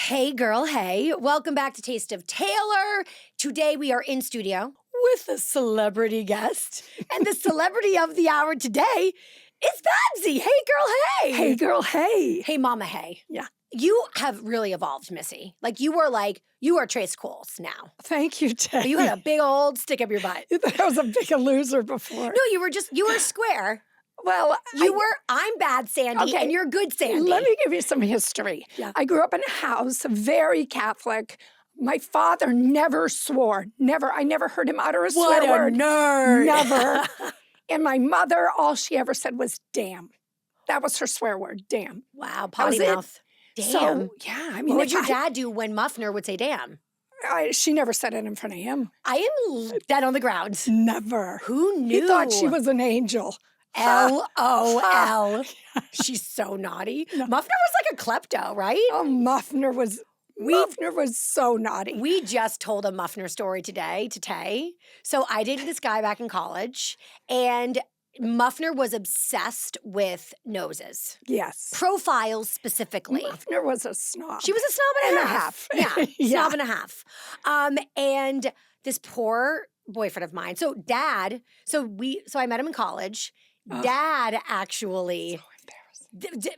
Hey girl, hey. Welcome back to Taste of Taylor. Today we are in studio with a celebrity guest. And the celebrity of the hour today is Babsy. Hey girl, hey. Hey girl, hey. Hey mama, hey. Yeah. You have really evolved, Missy. You are Trace Coles now. Thank you, Tay. You had a big old stick up your butt. You thought I was a big loser before. No, you were square. Well, I'm bad Sandy and you're good Sandy. Let me give you some history. Yeah. I grew up in a house, very Catholic. My father never swore. Never. I never heard him utter a swear word. Nerd. Never. And my mother, all she ever said was, damn. That was her swear word, damn. Wow, That was potty it. mouth. Damn. So, yeah, I mean. What would your dad do when Muffner would say damn? She never said it in front of him. I am dead on the ground. Never. Who knew? He thought she was an angel. LOL. She's so naughty. No. Muffner was like a klepto, right? Oh, Muffner was so naughty. We just told a Muffner story today to Tay. So I dated this guy back in college, and Muffner was obsessed with noses. Yes. Profiles specifically. Muffner was a snob. She was a snob and a half. Yeah, Yeah. snob and a half. And this poor boyfriend of mine. So I met him in college. Dad actually,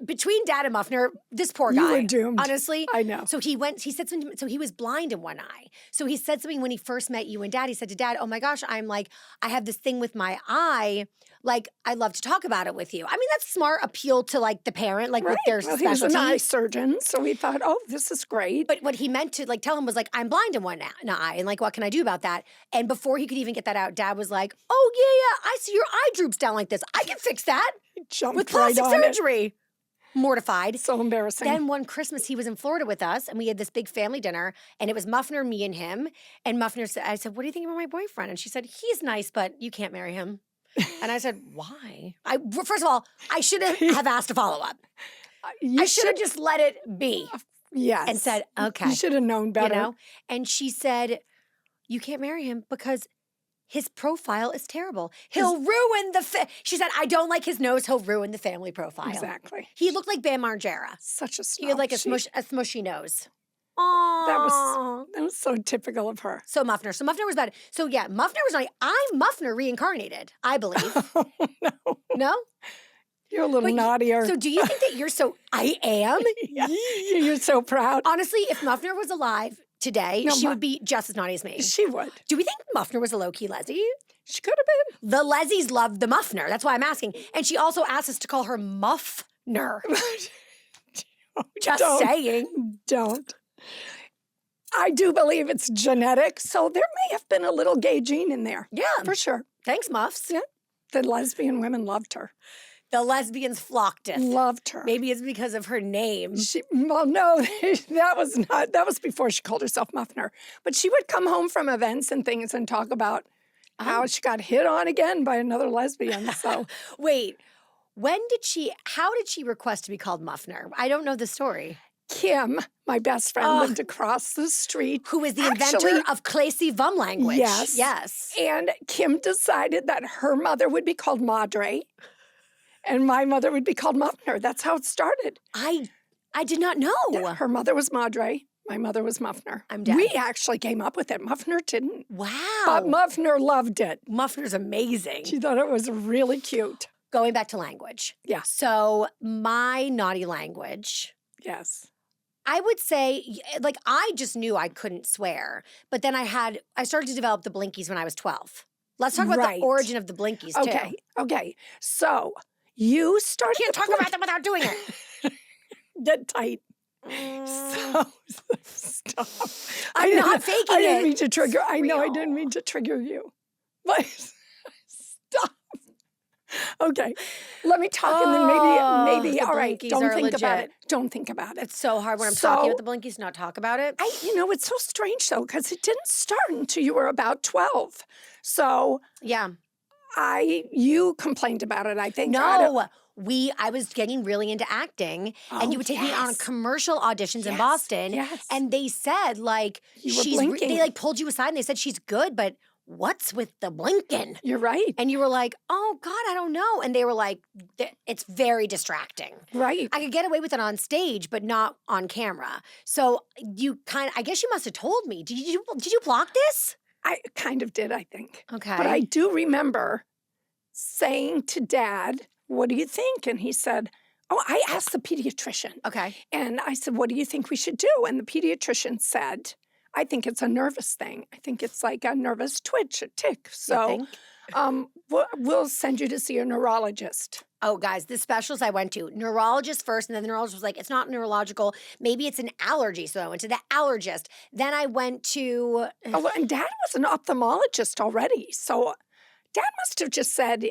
between Dad and Muffner, this poor guy. You were doomed. Honestly. I know. So he said something, so he was blind in one eye. So he said something when he first met you and Dad. He said to Dad, oh my gosh, I have this thing with my eye. I'd love to talk about it with you. I mean, that's smart appeal to the parent, with their Well, specialty. he was an eye surgeon, so we thought, oh, this is great. But what he meant to tell him was I'm blind in one eye, and what can I do about that? And before he could even get that out, Dad was like, oh yeah, I see your eye droops down like this. I can fix that He jumped with right plastic on surgery. Mortified. So embarrassing. Then one Christmas he was in Florida with us, and we had this big family dinner, and it was Muffner, me, and him. And Muffner said, I said, what do you think about my boyfriend? And she said, he's nice, but you can't marry him. And I said, why? First of all, I shouldn't have asked a follow-up. I should have just let it be. Yes. And said, okay. You should have known better. And she said, you can't marry him because his profile is terrible. He'll ruin she said, I don't like his nose. He'll ruin the family profile. Exactly. He looked like Bam Margera. Such a snob. He had a smushy nose. Aww. That was so typical of her. So Muffner was bad. So yeah, Muffner was naughty. I'm Muffner reincarnated, I believe. Oh, no. No? You're a little naughtier. So do you think that you're so, I am? Yeah. You're so proud. Honestly, if Muffner was alive today, she would be just as naughty as me. She would. Do we think Muffner was a low-key leslie? She could have been. The Leslies loved the Muffner. That's why I'm asking. And she also asked us to call her Muffner. Just saying. Don't. I do believe it's genetic, so there may have been a little gay gene in there. Yeah. For sure. Thanks, Muffs. Yeah. The lesbian women loved her. The lesbians flocked it. Loved her. Maybe it's because of her name. Well, no, that was before she called herself Muffner. But she would come home from events and things and talk about how she got hit on again by another lesbian. So wait, how did she request to be called Muffner? I don't know the story. Kim, my best friend, lived across the street. Who is the inventor of Clacy Vum language. Yes. Yes. And Kim decided that her mother would be called Madre and my mother would be called Muffner. That's how it started. I did not know. Yeah, her mother was Madre. My mother was Muffner. I'm dead. We actually came up with it. Muffner didn't. Wow. But Muffner loved it. Muffner's amazing. She thought it was really cute. Going back to language. Yeah. So my naughty language. Yes. I would say, I just knew I couldn't swear. But then I started to develop the blinkies when I was 12. Let's talk about the origin of the blinkies, too. Okay. So you started. Can't talk about them without doing it. Get tight. So stop. I'm not faking it. I didn't mean to trigger. I know I didn't mean to trigger you. But stop. Okay. Let me talk and then maybe the all right. blinkies Don't are think legit. about it. Don't think about it. It's so hard when I'm talking about the blinkies to not talk about it. It's so strange though, because it didn't start until you were about 12. So yeah. You complained about it, I think. No. I was getting really into acting, and you would take me on commercial auditions in Boston, and they said You were blinking. they pulled you aside and they said she's good, but what's with the blinking? You're right. And you were like, oh God, I don't know. And they were like, it's very distracting. Right. I could get away with it on stage, but not on camera. So I guess you must have told me. Did you block this? I kind of did, I think. Okay. But I do remember saying to Dad, what do you think? And he said, oh, I asked the pediatrician. Okay. And I said, what do you think we should do? And the pediatrician said, I think it's a nervous thing. I think it's like a nervous twitch, a tick. So we'll send you to see a neurologist. Oh, guys, the specials I went to, neurologist first, and then the neurologist was like, it's not neurological. Maybe it's an allergy. So I went to the allergist. Then I went to... Oh, and Dad was an ophthalmologist already. So Dad must have just said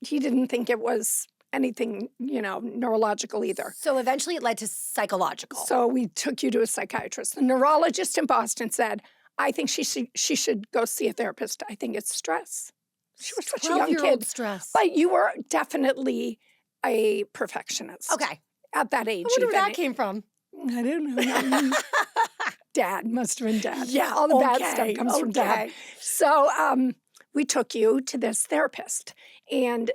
he didn't think it was anything, neurological either. So eventually it led to psychological. So we took you to a psychiatrist. The neurologist in Boston said, I think she should go see a therapist. I think it's stress. She was such a young kid. Stress. But you were definitely a perfectionist. Okay. At that age. I wonder where that came from. I don't know. Dad must have been Dad. Yeah. All the bad stuff comes from Dad. So we took you to this therapist. And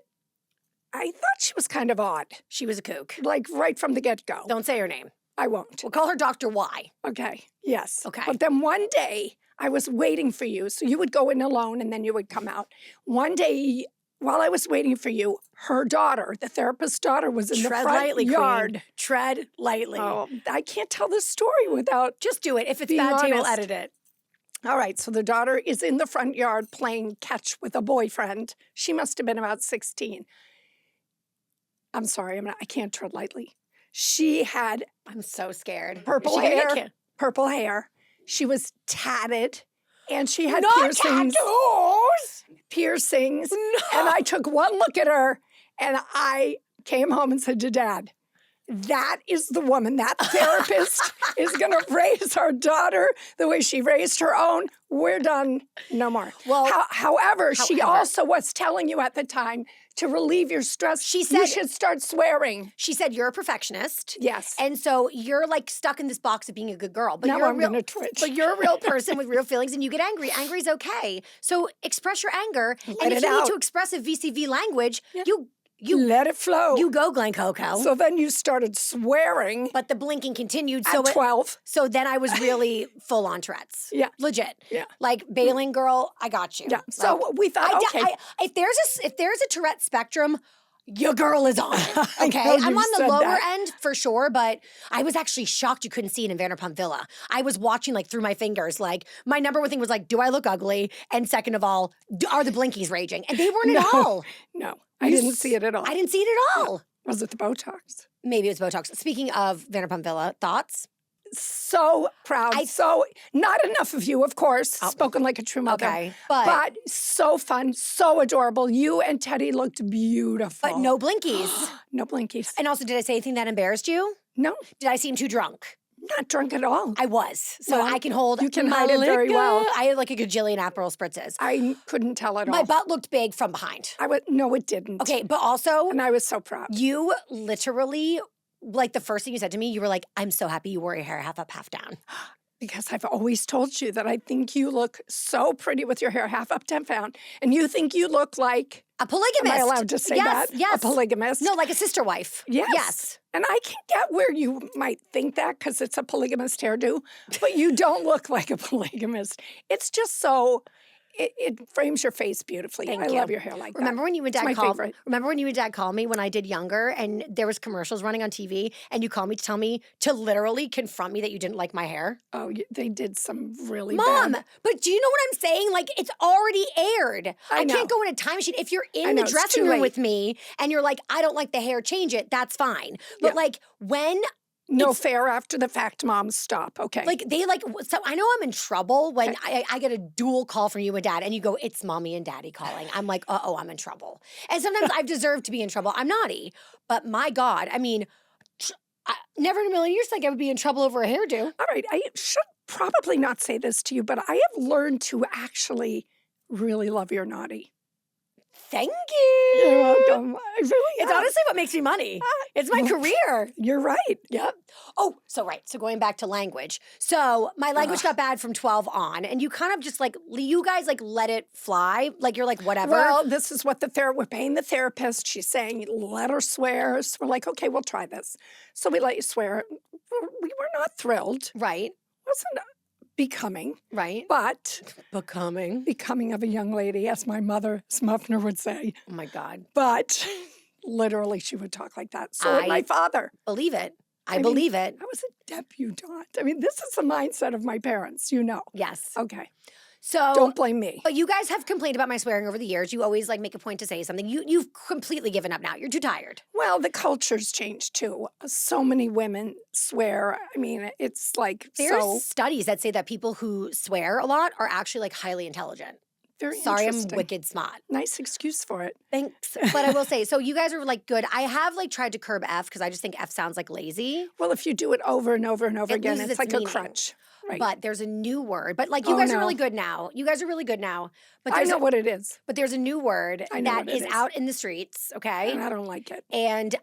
I thought she was kind of odd. She was a kook. Like right from the get-go. Don't say her name. I won't. We'll call her Dr. Y. Okay. Yes. Okay. But then one day, I was waiting for you. So you would go in alone and then you would come out. One day, while I was waiting for you, her daughter, the therapist's daughter, was in the front yard. Queen. Tread lightly. Oh, I can't tell this story without just do it. If it's being bad, Tay will honest. edit it. All right. So the daughter is in the front yard playing catch with a boyfriend. She must have been about 16. I'm sorry. I can't tread lightly. She had I'm so scared. purple hair. She was tatted, and she had piercings. Piercings. No. And I took one look at her, and I came home and said to Dad, that is the woman. That therapist is going to raise our daughter the way she raised her own. We're done. No more. Well, however, she also was telling you at the time to relieve your stress. She said you should start swearing. She said you're a perfectionist. Yes. And so you're like stuck in this box of being a good girl. But now you're I'm going to twitch. But you're a real person with real feelings and you get angry. Angry's okay. So express your anger. Let and if it you out. need to express a VCV language, you let it flow. You go, Glen Coco. So then you started swearing. But the blinking continued. At 12. So then I was really full on Tourette's. Yeah. Legit. Yeah. Like, bailing girl, I got you. Yeah. So we thought, if there's a Tourette spectrum, your girl is on it. Okay. I'm on the lower end for sure, but I was actually shocked you couldn't see it in Vanderpump Villa. I was watching like through my fingers. Like my number one thing was like, do I look ugly? And second of all, are the blinkies raging? And they weren't at all. No, I didn't see it at all. I didn't see it at all. Was it the Botox? Maybe it was Botox. Speaking of Vanderpump Villa, thoughts? So proud. So not enough of you, of course, spoken like a true mother. Okay, but so fun, so adorable. You and Teddy looked beautiful. But no blinkies. No blinkies. And also, did I say anything that embarrassed you? No. Did I seem too drunk? Not drunk at all. I was. So well, I can hold. You can hide it very well. I had like a gajillion Aperol spritzes. I couldn't tell at all. My butt looked big from behind. No, it didn't. Okay, but also. And I was so proud. You literally, like the first thing you said to me, you were like, I'm so happy you wore your hair half up, half down. Because I've always told you that I think you look so pretty with your hair half up, half down. And you think you look like a polygamist. Am I allowed to say that? Yes. A polygamist? No, like a sister wife. Yes. Yes. And I can get where you might think that because it's a polygamist hairdo, but you don't look like a polygamist. It's just so, it frames your face beautifully. I love your hair like that. Remember when you and Dad it's my favorite. Remember when you and Dad called me when I did younger and there was commercials running on TV and you called me to tell me to literally confront me that you didn't like my hair? Oh, they did some really Mom, bad. but do you know what I'm saying? Like, it's already aired. I know. can't go in a time machine. If you're in know, the it's dressing too room late. with me and you're like, I don't like the hair, change it, that's fine. But like, when no fair after the fact, Mom, stop, okay. like so I know I'm in trouble when I get a dual call from you and Dad and you go, it's Mommy and Daddy calling. I'm like, uh-oh, I'm in trouble. And sometimes I've deserved to be in trouble. I'm naughty. But my God, I mean, never in a million years think I would be in trouble over a hairdo. All right, I should probably not say this to you, but I have learned to actually really love your naughty. Thank you. You're welcome. I really It's am. honestly what makes me money. It's my career. You're right. Yep. Oh, so going back to language. So my language got bad from 12 on, and you kind of just like, you guys like let it fly. Like you're like, whatever. Well, this is what we're paying the therapist. She's saying, let her swear. So we're like, okay, we'll try this. So we let you swear. We were not thrilled. Right. Wasn't becoming. Right. But Becoming of a young lady, as my mother, as Muffner would say. Oh my God. But literally she would talk like that. So would my father. Believe it. I mean, believe it. I was a debutante. I mean, this is the mindset of my parents, you know. Yes. Okay. So don't blame me. But you guys have complained about my swearing over the years. You always like make a point to say something. You've completely given up now. You're too tired. Well, the culture's changed too. So many women swear. I mean, it's like There's studies that say that people who swear a lot are actually like highly intelligent. Very Sorry, I'm interesting. wicked smart. Nice excuse for it. Thanks. But I will say, so you guys are like good. I have like tried to curb F because I just think F sounds like lazy. Well, if you do it over and over and over It again, loses it's like its a meaning. crutch. Right. But there's a new word. But like you guys are really good now. You guys are really good now. But I know what it is. But there's a new word I know that what it is out in the streets, okay? And I don't like it. And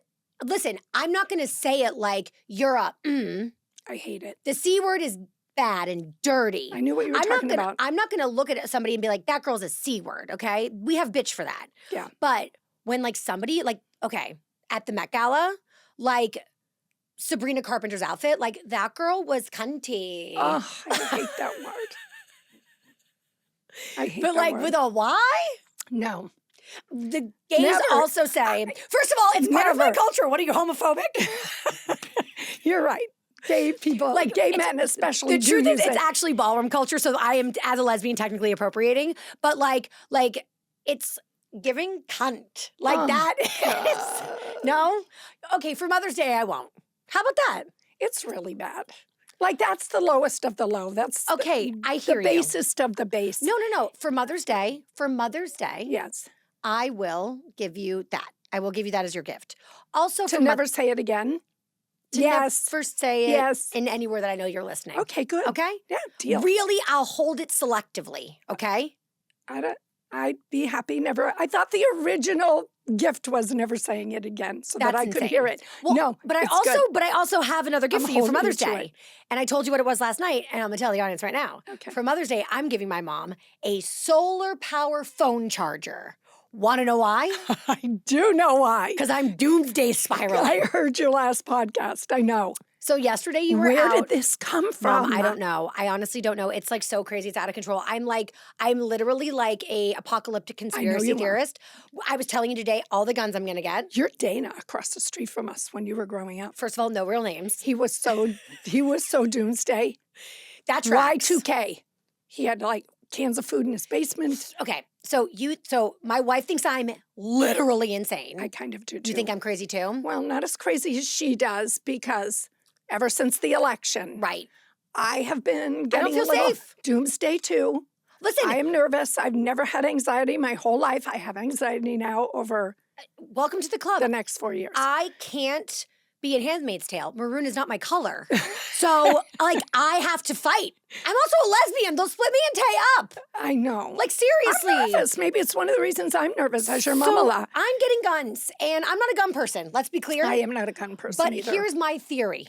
listen, I'm not going to say it like you're a I hate it. The C word is bad and dirty. I knew what you were talking about. I'm not going to look at somebody and be like, that girl's a C word, okay? We have bitch for that. Yeah. But when like somebody, like, okay, at the Met Gala, like Sabrina Carpenter's outfit, like that girl was cunty. Oh, I hate that word. I hate But that like word. with a Y? No. The gays Never. also say, first of all, it's part of my Never. culture. What are you, homophobic? You're right. Gay people, like gay men especially, The truth is, use it's it. actually ballroom culture. So I am, as a lesbian, technically appropriating. But like it's giving cunt. Like Oh, that is no. Okay, for Mother's Day, I won't. How about that? It's really bad. Like that's the lowest of the low. That's Okay, I the hear you. basest of the base. No. For Mother's Day, Yes. I will give you that. I will give you that as your gift. Also, To for never say it again. to Yes. never say it Yes. in anywhere that I know you're listening. Okay, good. Okay? Yeah, deal. Really, I'll hold it selectively. Okay? I'd be happy never. I thought the original gift was never saying it again so that I could hear it. Well, no, but it's I also have another gift I'm for you for holding Mother's you to Day. it. And I told you what it was last night, and I'm gonna tell the audience right now. Okay. For Mother's Day, I'm giving my mom a solar power phone charger. Wanna know why? I do know why. Because I'm doomsday spiraling. I heard your last podcast. I know. So yesterday you were Where out. did this come from? Mom, I don't know. I honestly don't know. It's like so crazy. It's out of control. I'm literally like a apocalyptic conspiracy you are. theorist. I was telling you today all the guns I'm gonna get. You're Dana across the street from us when you were growing up. First of all, no real names. He was so doomsday. That tracks. Y2K. He had like cans of food in his basement. Okay, so my wife thinks I'm literally insane. I kind of do too. Do you think I'm crazy too? Well, not as crazy as she does because ever since the election, Right. I have been I getting don't a feel little safe. doomsday too. Listen, I am nervous. I've never had anxiety my whole life. I have anxiety now over welcome to the club. the next 4 years. I can't be in Handmaid's Tale. Maroon is not my color. So, like, I have to fight. I'm also a lesbian. They'll split me and tie up. I know. Like, seriously. I'm nervous. Maybe it's one of the reasons I'm nervous. As your mama. So, I'm getting guns, and I'm not a gun person. Let's be clear. I am not a gun person But either. here's my theory.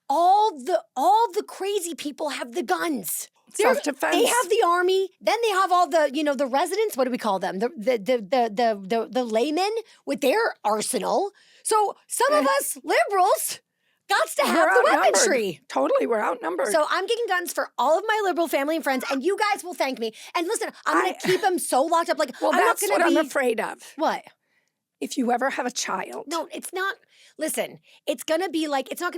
All the crazy people have the guns. Self-defense. They have the army. Then they have all the, the residents. What do we call them? The laymen with their arsenal. So some of us liberals got to have the We're outnumbered. weaponry. Totally, we're outnumbered. So I'm getting guns for all of my liberal family and friends, and you guys will thank me. And listen, I'm going to keep them so locked up. Like, well, I'm not that's going what to be. I'm afraid of. What? If you ever have a child. No, it's not. Listen, it's not going to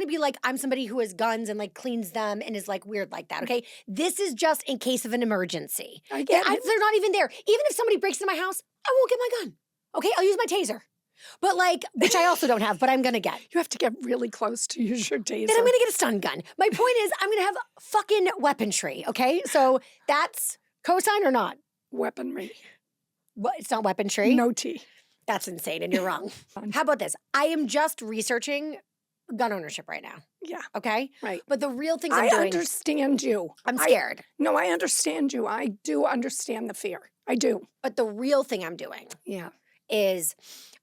be like I'm somebody who has guns and like cleans them and is like weird like that, okay? This is just in case of an emergency. I get it. They're not even there. Even if somebody breaks into my house, I won't get my gun, okay? I'll use my taser. But like, which I also don't have, but I'm going to get. You have to get really close to use your taser. Then I'm going to get a stun gun. My point is I'm going to have fucking weaponry, okay? So that's cosign or not? Weaponry. Well, it's not weaponry. No T. That's insane, and you're wrong. How about this? I am just researching gun ownership right now. Yeah. Okay? Right. But the real things I'm I doing, understand you. I'm scared. No, I understand you. I do understand the fear. I do. But the real thing I'm doing Yeah. is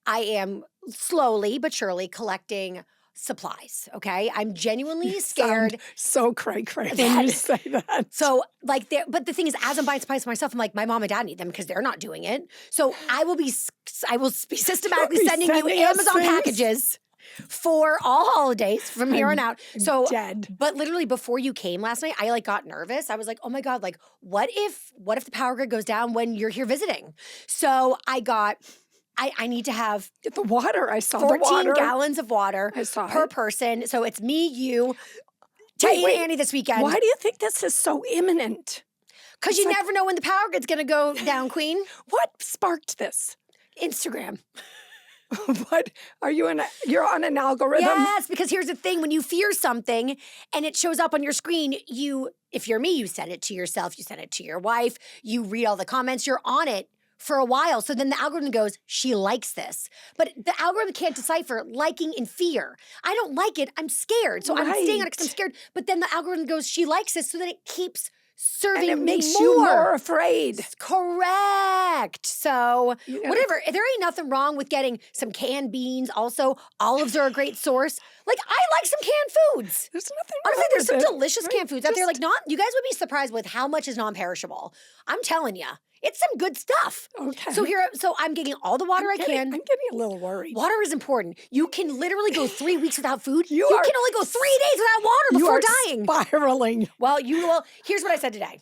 I am slowly but surely collecting supplies, okay? I'm genuinely scared. Sound so cray-cray when that- you say that. So, like, but the thing is, as I'm buying supplies for myself, I'm like, my mom and dad need them because they're not doing it. So I will be systematically You'll be sending you sending us Amazon things. packages for all holidays from here on out. So, Dead. but literally before you came last night, I like got nervous. I was like, oh my God, like, what if the power grid goes down when you're here visiting? So I need to have Get the water. I saw the 14 water. gallons of water I saw per it. person. So it's me, you, Tay and Annie this weekend. Why do you think this is so imminent? Because you never know when the power grid's going to go down, Queen. What sparked this? Instagram. What are you you're on an algorithm? Yes, because here's the thing. When you fear something and it shows up on your screen, if you're me, you send it to yourself, you send it to your wife, you read all the comments, you're on it for a while. So then the algorithm goes, she likes this. But the algorithm can't decipher liking and fear. I don't like it. I'm scared. So I'm staying on it because I'm scared. But then the algorithm goes, she likes this. So then it keeps serving And it me makes more. you more afraid. Correct. So You gotta- whatever. There ain't nothing wrong with getting some canned beans. Also, olives are a great source. Like, I like some canned foods. There's nothing Honestly, wrong there's some with it. delicious Right? canned foods out there. Just- Like, you guys would be surprised with how much is non-perishable. I'm telling you, it's some good stuff. Okay. So I'm getting all the water I can. I'm getting a little worried. Water is important. You can literally go 3 weeks without food. You You are- can only go 3 days without water You before are dying. spiraling. Well, here's what I said today.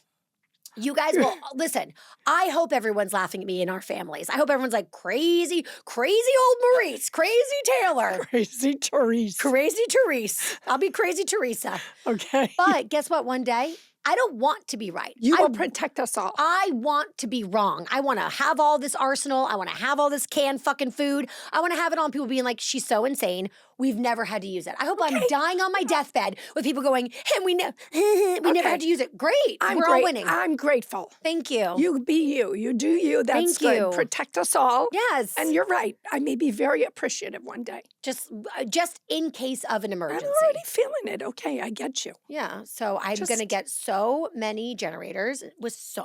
You guys will listen. I hope everyone's laughing at me in our families. I hope everyone's like crazy old Maurice, crazy Taylor, Crazy Therese. crazy Therese. I'll be crazy Teresa. Okay. But guess what? One day, I don't want to be right. You will protect us all. I want to be wrong. I want to have all this arsenal. I want to have all this canned fucking food. I want to have it on people being like, she's so insane. We've never had to use it. I hope I'm dying on my deathbed with people going, hey, we never had to use it. Great. We're all winning. I'm grateful. Thank you. You be you. You do you. That's Thank good. you. Protect us all. Yes. And you're right. I may be very appreciative one day. just in case of an emergency. I'm already feeling it. Okay, I get you. Yeah. So I'm Just- gonna get so many generators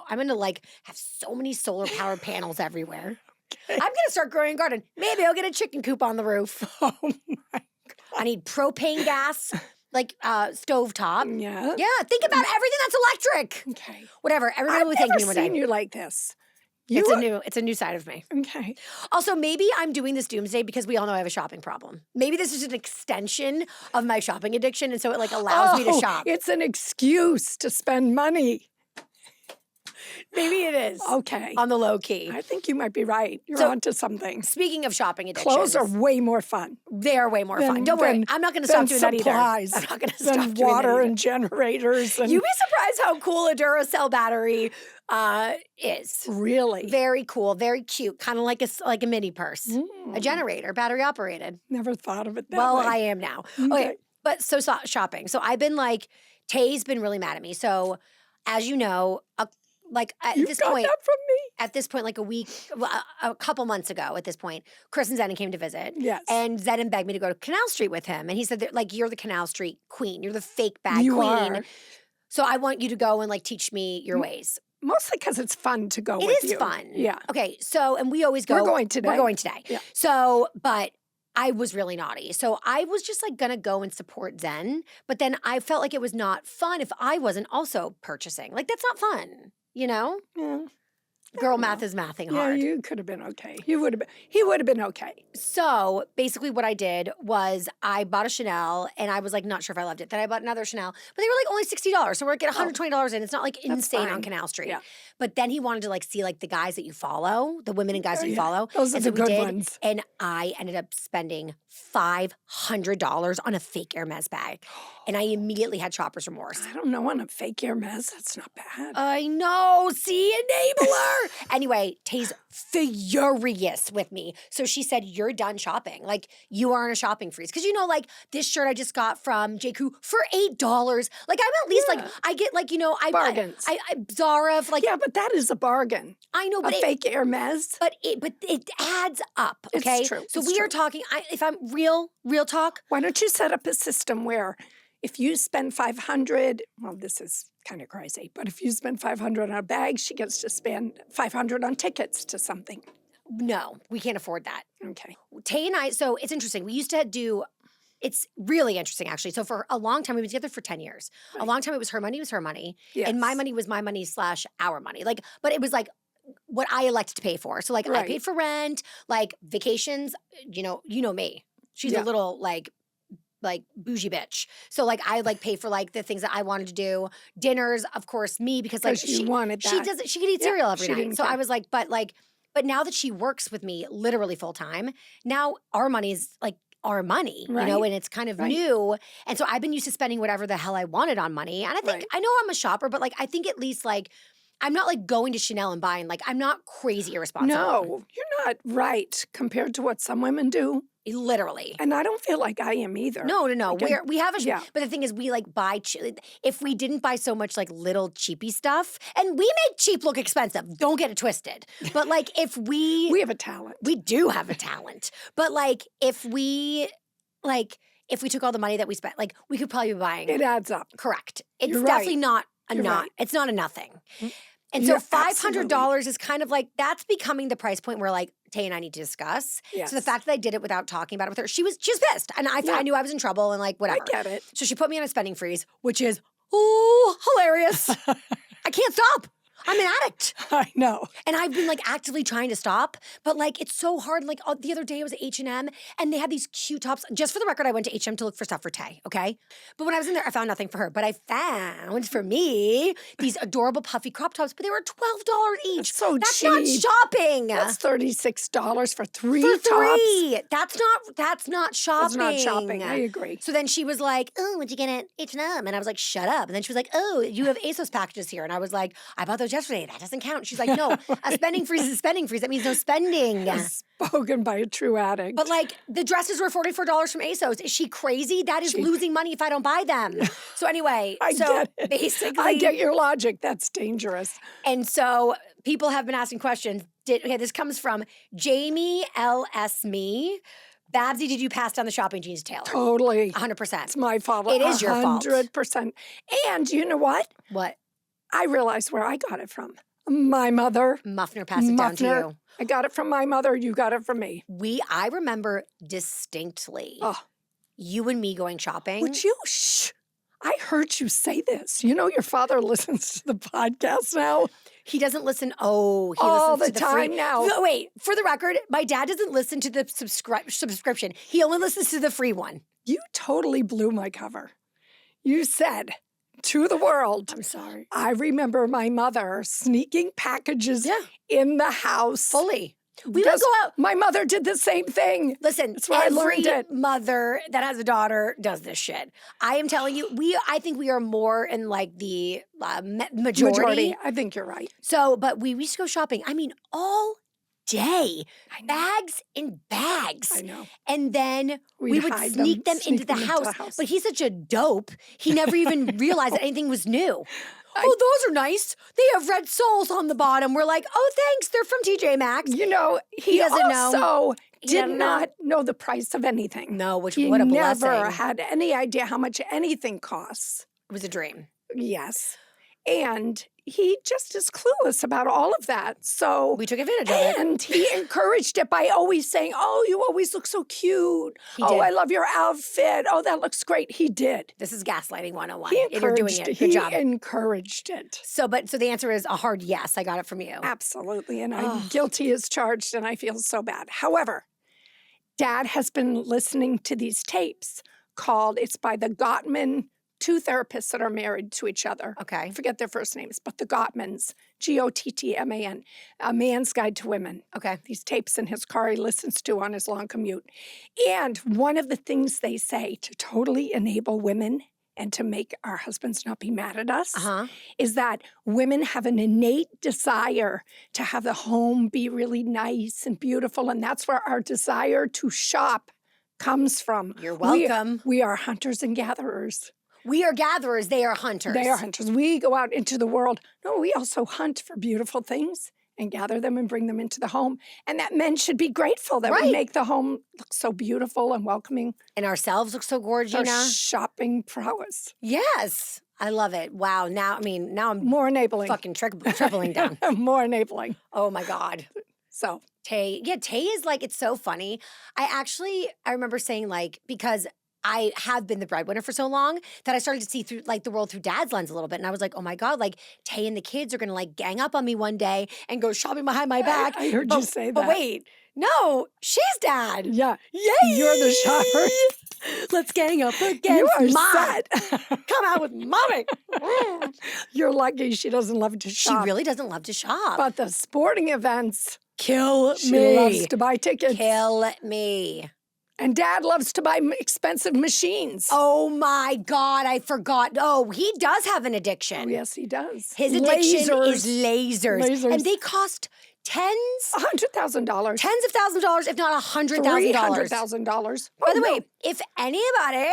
I'm gonna like have so many solar powered panels everywhere. Okay. I'm gonna start growing a garden. Maybe I'll get a chicken coop on the roof. Oh my. I need propane gas, like stovetop. Yeah. Yeah, think about everything that's electric. Okay. Whatever. Everybody I've will thank never me one seen day. you like this. It's a new side of me. Okay. Also, maybe I'm doing this Doomsday because we all know I have a shopping problem. Maybe this is an extension of my shopping addiction, and so it like allows me to shop. It's an excuse to spend money. Maybe it is. Okay. On the low key. I think you might be right. You're So- onto something. Speaking of shopping addictions, Clothes are way more fun. they are way more fun. than- Don't worry, than- I'm not going to than stop doing that either. supplies, I'm not going to than stop doing water that either. and generators. And You'd be surprised how cool a Duracell battery is. really, Very cool, very cute, kind of like a mini purse, a Mm, generator, battery operated. never thought of it that Well, way. I am now. Okay. Okay, but shopping. So I've been like, Tay's been really mad at me. So as you know, like at You this got point, that from me. like a couple months ago at this point, Chris and Zenon came to visit. Yes. And Zenon begged me to go to Canal Street with him. And he said, that, like, you're the Canal Street queen. You're the fake bad You queen. are. So I want you to go and like teach me your Mm, ways. Mostly because it's fun to go It with is you. fun. Yeah. Okay. So, and we always go. We're going today. We're going today. Yeah. So, but I was really naughty. So I was just like going to go and support Zen. But then I felt like it was not fun if I wasn't also purchasing. Like, that's not fun, you know? Yeah. Girl don't math know. is mathing Yeah, hard. you could have been okay. He would have been okay. So basically, what I did was I bought a Chanel, and I was like not sure if I loved it. Then I bought another Chanel, but they were like only $60. So we're like at $120 in. It's not like insane on fine. Canal Street. Yeah. But then he wanted to like see like the guys that you follow, the women and guys Oh, that you yeah. follow. Those are and the so we good did, ones. and I ended up spending $500 on a fake Hermes bag, and I immediately had shopper's remorse. I don't know, on a fake Hermes, that's not bad. I know. See, enabler. Anyway, Tay's furious with me. So she said, you're done shopping. Like, you are on a shopping freeze. Because, you know, like, this shirt I just got from J. Crew for $8. Like, I'm at least, like, I get, like, you know, Bargains. I Zara, like, Yeah, but that is a bargain. I know, A but fake Hermes. but it adds up, It's okay? true, So it's we are true. talking, if I'm real talk, Why don't you set up a system where if you spend 500, well, this is kind of crazy, but if you spend 500 on a bag, she gets to spend 500 on tickets to something. No, we can't afford that. Okay. Tay and I, so it's interesting. We used to do, it's really interesting actually. So for a long time, we've been together for 10 years. A Right. long time it was her money, Yes. and my money was my money / our money. Like, but it was like what I elected to pay for. So like I Right. paid for rent, like vacations, you know me. She's Yeah. a little like bougie bitch. So like I like pay for like the things that I wanted to do. Dinners, of course, me because like 'Cause you wanted she that. doesn't she could eat Yeah, cereal every she night. didn't So I care. was like, but now that she works with me literally full time, now our money's like our money, you know, Right. and it's kind of Right. new. And so I've been used to spending whatever the hell I wanted on money. And I think Right. I know I'm a shopper, but like I think at least like I'm not like going to Chanel and buying, like I'm not crazy irresponsible. No, you're not right compared to what some women do. Literally. And I don't feel like I am either. No. Like, We have a, yeah. but the thing is, we like buy, if we didn't buy so much like little cheapy stuff, and we make cheap look expensive, don't get it twisted. But like if We have a talent. we do have a talent, but like if we took all the money that we spent, like we could probably be buying, It adds up. correct. It's You're definitely right. not a You're not, right. it's not a nothing. And You're so $500 is kind of like, that's becoming the price point where like Tay and I need to discuss. Yes. So the fact that I did it without talking about it with her, she was pissed. And Yeah. I knew I was in trouble and like I whatever. get it. So she put me on a spending freeze, which is hilarious. I can't stop. I'm an addict. I know. And I've been like actively trying to stop, but like it's so hard. Like the other day I was at H&M and they had these cute tops. Just for the record, I went to H&M to look for stuff for Tay, okay? But when I was in there, I found nothing for her. But I found for me these adorable puffy crop tops, but they were $12 each. That's so That's cheap. not shopping. That's $36 for three for tops. three. That's not shopping. That's not shopping. I agree. So then she was like, "Oh, what'd you get at H&M?" And I was like, "Shut up." And then she was like, "Oh, you have ASOS packages here." And I was like, "I bought those yesterday. That doesn't count." She's like, "No, a spending freeze is a spending freeze. That means no spending." Spoken by a true addict. But like the dresses were $44 from ASOS. Is she crazy? That is losing money if I don't buy them. So anyway, I get it. basically, I get your logic. That's dangerous. and so people have been asking questions. This comes from Jamie L.S. Me. Babsy, did you pass down the shopping jeans to Taylor? Totally. 100%. It's my fault. It is your fault. 100%. And you know what? What? I realized where I got it from. My mother. Muffner passed it down to Muffner. you. I got it from my mother. You got it from me. I remember distinctly Oh, you and me going shopping. would you? Shh. I heard you say this. You know your father listens to the podcast now? He doesn't listen. Oh, he All listens the to the free. time now. No, wait, for the record, my dad doesn't listen to the subscription. He only listens to the free one. You totally blew my cover. You said to the world, I'm sorry. I remember my mother sneaking packages Yeah. in the house. Fully. We would Does- go out. My mother did the same thing. Listen, That's where I every learned it. mother that has a daughter does this shit. I am telling you, I think we are more in like the majority. I think you're right. So, but we used to go shopping. I mean, all day, I know. bags and bags. I know. And then we We'd would hide sneak them into the house. But he's such a dope. He never even realized that anything was new. Oh, those are nice. They have red soles on the bottom. We're like, oh, thanks. They're from TJ Maxx. You know, he doesn't know. also He did doesn't know. not know the price of anything. No, which He what a never blessing. had any idea how much anything costs. It was a dream. Yes. And he just is clueless about all of that. So We took advantage of it. and he encouraged it by always saying, "Oh, you always look so cute. He Oh, did. I love your outfit. Oh, that looks great." He did. This is gaslighting 101. He And you're doing encouraged it. it. Good He job. encouraged it. So the answer is a hard yes. I got it from you. Absolutely. And I'm Ugh. guilty as charged, and I feel so bad. However, Dad has been listening to these tapes called, it's by the Gottman, two therapists that are married to each other. Okay. I forget their first names, but the Gottmans, Gottman, A Man's Guide to Women. Okay. These tapes in his car he listens to on his long commute. And one of the things they say to totally enable women and to make our husbands not be mad at us Uh-huh. is that women have an innate desire to have the home be really nice and beautiful. And that's where our desire to shop comes from. You're welcome. We are hunters and gatherers. We are gatherers. They are hunters. They are hunters. We go out into the world. No, we also hunt for beautiful things and gather them and bring them into the home. And that men should be grateful that we Right. make the home look so beautiful and welcoming. And ourselves look so gorgeous, Our Gina. shopping prowess. Yes. I love it. Wow. Now I'm More enabling. fucking tripling down. More enabling. Oh my God. So Tay is like, it's so funny. I remember saying like, because I have been the breadwinner for so long that I started to see through like the world through dad's lens a little bit. And I was like, oh my God, like Tay and the kids are going to like gang up on me one day and go shopping behind my back. I heard you say that. But wait, no, she's dad. Yeah. Yay! You're the shopper. Let's gang up against You are Mom. set. Come out with mommy. You're lucky she doesn't love to She shop. really doesn't love to shop. But the sporting events, Kill she me. loves to buy tickets. Kill me. And Dad loves to buy expensive machines. Oh my God, I forgot. Oh, he does have an addiction. Oh, yes, he does. His addiction is Lasers. lasers. And they cost tens $100,000. of thousands of dollars, if not $100,000. $300,000. By the way, if anybody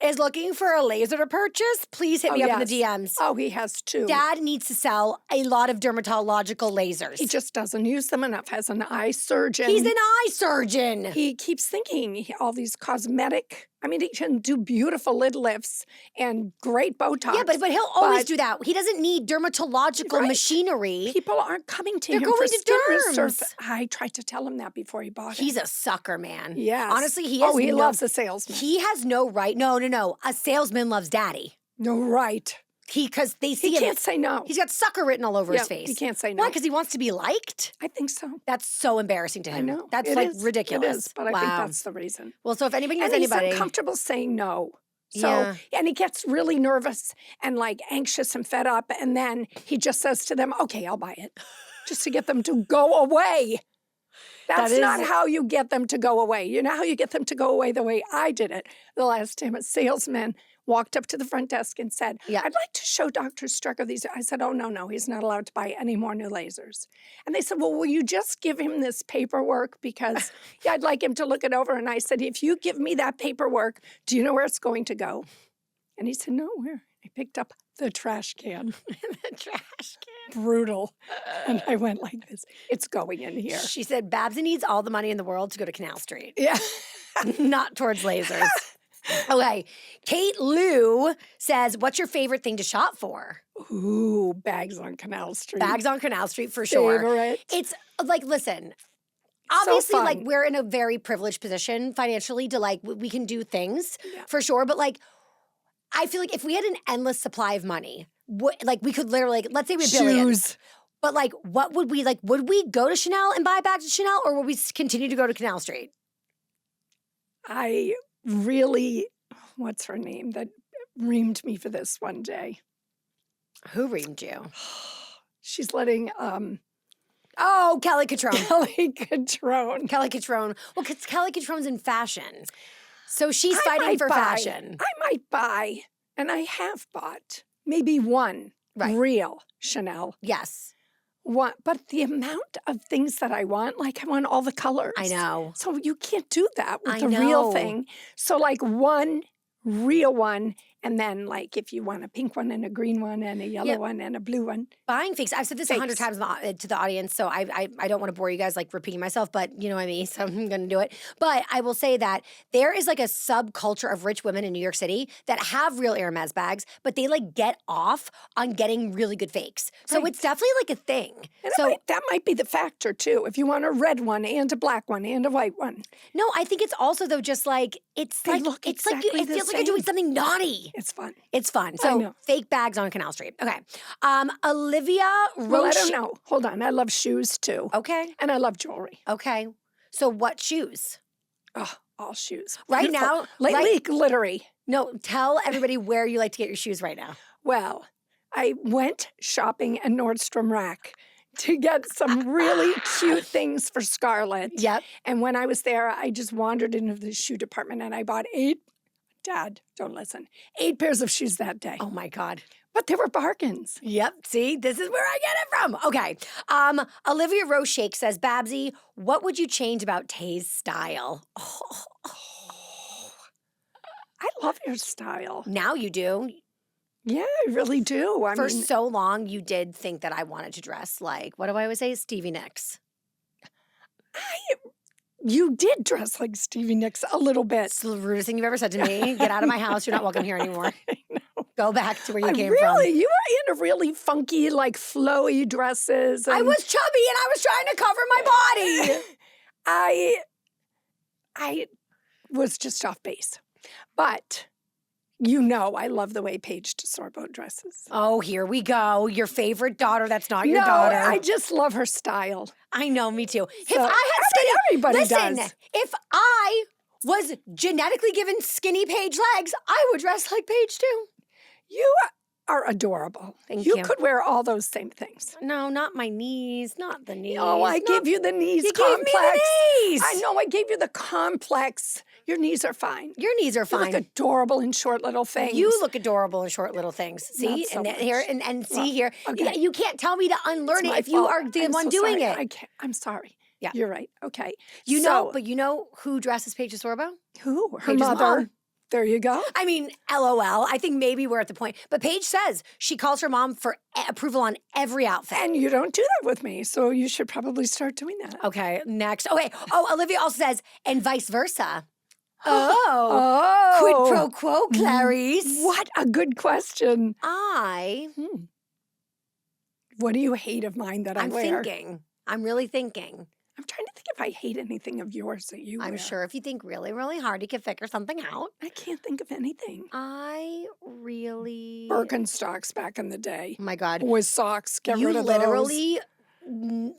is looking for a laser to purchase, please hit me up in the DMs. Oh, he has two. Dad needs to sell a lot of dermatological lasers. He just doesn't use them enough as an eye surgeon. He's an eye surgeon. He keeps thinking all these cosmetic. I mean, he can do beautiful lid lifts and great Botox. Yeah, but he'll always do that. He doesn't need dermatological Right. machinery. People aren't coming to They're him going for to skin derms. resurface. I tried to tell him that before he bought it. He's a sucker, man. Yes. Honestly, he has he no, loves a salesman. He has no right. No. A salesman loves daddy. No, right. Because they see He him. can't say no. He's got sucker written all over his face. He can't say no. Why? Because he wants to be liked? I think so. That's so embarrassing to him. I know. That's It like is. ridiculous. It is, but I think that's the reason. Well, so if anybody knows And he's anybody. uncomfortable saying no. So, Yeah. and he gets really nervous and like anxious and fed up. And then he just says to them, okay, I'll buy it. Just to get them to go away. That's not how you get them to go away. You know how you get them to go away the way I did it the last time a salesman walked up to the front desk and said, Yeah. I'd like to show Dr. Strecker these. I said, oh, no, he's not allowed to buy any more new lasers. And they said, well, will you just give him this paperwork? Because I'd like him to look it over. And I said, if you give me that paperwork, do you know where it's going to go? And he said, no, where? I picked up the trash can. The trash can. Brutal. And I went like this. It's going in here. She said Babsy needs all the money in the world to go to Canal Street, Yeah. not towards lasers. Okay. Kate Lou says, what's your favorite thing to shop for? Ooh, bags on Canal Street. Bags on Canal Street for sure. Favorite. It's like, listen, obviously, like fun. we're in a very privileged position financially to like, we can do things for sure. But like, I feel like if we had an endless supply of money, like we could literally, like, let's say we had billions. Shoes. But like, what would we like? Would we go to Chanel and buy bags at Chanel, or would we continue to go to Canal Street? I really, what's her name that reamed me for this one day? Who reamed you? She's letting Oh, Kelly Catrone. Kelly Catrone. Kelly Catrone. Well, because Kelly Catrone's in fashion. So she's I fighting might for buy- fashion. I might buy, and I have bought, maybe one real Chanel. Yes. One, but the amount of things that I want, like I want all the colors. I know. So you can't do that with I the real know. thing. So like one real one, and then like if you want a pink one and a green one and a yellow one and a blue one. Buying fakes. I've said this 100 times to the audience, so I don't want to bore you guys like repeating myself, but you know what I mean, so I'm going to do it. But I will say that there is like a subculture of rich women in New York City that have real Hermes bags, but they like get off on getting really good fakes. So Right. it's definitely like a thing. And So that might be the factor too. If you want a red one and a black one and a white one. no, I think it's also though just like They look it's like exactly it the feels like you're doing same. something naughty. It's fun. It's fun. I So know. fake bags on Canal Street. Okay. Olivia Roche. Well, I don't know. Hold on. I love shoes too. Okay. And I love jewelry. Okay. So what shoes? Oh, all shoes. Right Beautiful. now, Lately, glittery. No, tell everybody where you like to get your shoes right now. Well, I went shopping at Nordstrom Rack to get some really cute things for Scarlett. Yep. And when I was there, I just wandered into the shoe department and I bought 8, Dad, don't listen, 8 pairs of shoes that day. Oh my God. But they were bargains. Yep. See, this is where I get it from. Okay. Olivia Roche says, Babsy, what would you change about Tay's style? I love your style. Now you do. Yeah, I really do. For so long, you did think that I wanted to dress like, what do I always say? Stevie Nicks. You did dress like Stevie Nicks a little bit. It's the rudest thing you've ever said to me. Get out of my house. You're not welcome here anymore. I know. Go back to where you came Really, from. you were in a really funky, like flowy dresses. I was chubby and I was trying to cover my body. I was just off base. But you know I love the way Paige DeSorbo dresses. Oh, here we go. Your favorite daughter that's not your No, daughter. I just love her style. I know, me too. If So, I had skinny, everybody listen, does. if I was genetically given skinny Paige legs, I would dress like Paige too. You are adorable. Thank You you. could wear all those same things. No, not my knees, not the knees. Oh, I gave you the knees You complex. gave me the knees. I know, I gave you the complex. Your knees are fine. Your knees are You fine. look adorable in short little things. You look adorable in short little things. See, so and much. here and see Well, here. okay. You can't tell me to unlearn It's it my if you fault. are the I'm one so doing sorry. it. I'm sorry. Yeah. You're right. Okay. But you know who dresses Paige DeSorbo? Who? Her Paige's mother. mom. There you go. I mean, LOL. I think maybe we're at the point. But Paige says she calls her mom for approval on every outfit. And you don't do that with me, so you should probably start doing that. Okay, next. Okay. Oh, Olivia also says, and vice versa. Oh. Quid pro quo, Clarice. What a good question. I What do you hate of mine that I I'm wear? thinking. I'm really thinking. I'm trying to think if I hate anything of yours that you wear. I'm sure if you think really, really hard, you can figure something out. I can't think of anything. I really. Birkenstocks back in the day. Oh my God. With socks. Get You rid of those. literally,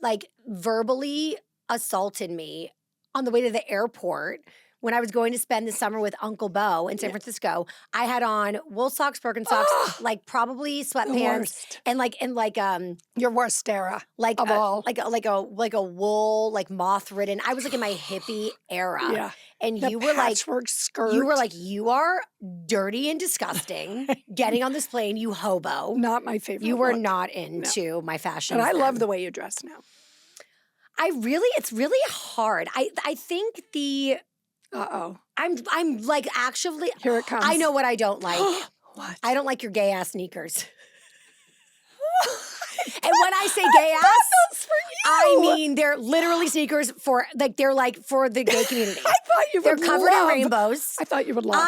like, verbally assaulted me on the way to the airport when I was going to spend the summer with Uncle Bo in San Francisco. I had on wool socks, Birkenstocks, like probably The sweatpants, worst. and like Your worst era like of all. like a wool, like moth ridden. I was like in my hippie era. Yeah. And The you were like, patchwork skirt. you are dirty and disgusting. Getting on this plane, you hobo. Not my favorite. You were look. not into my fashion. But I love the way you dress now. It's really hard. I think Uh-oh. I'm like actually. Here it comes. I know what I don't like. What? I don't like your gay ass sneakers. And when I say gay ass, That's for you. I mean they're literally sneakers for for the gay community. I thought you They're would covered love. in rainbows. I thought you would love.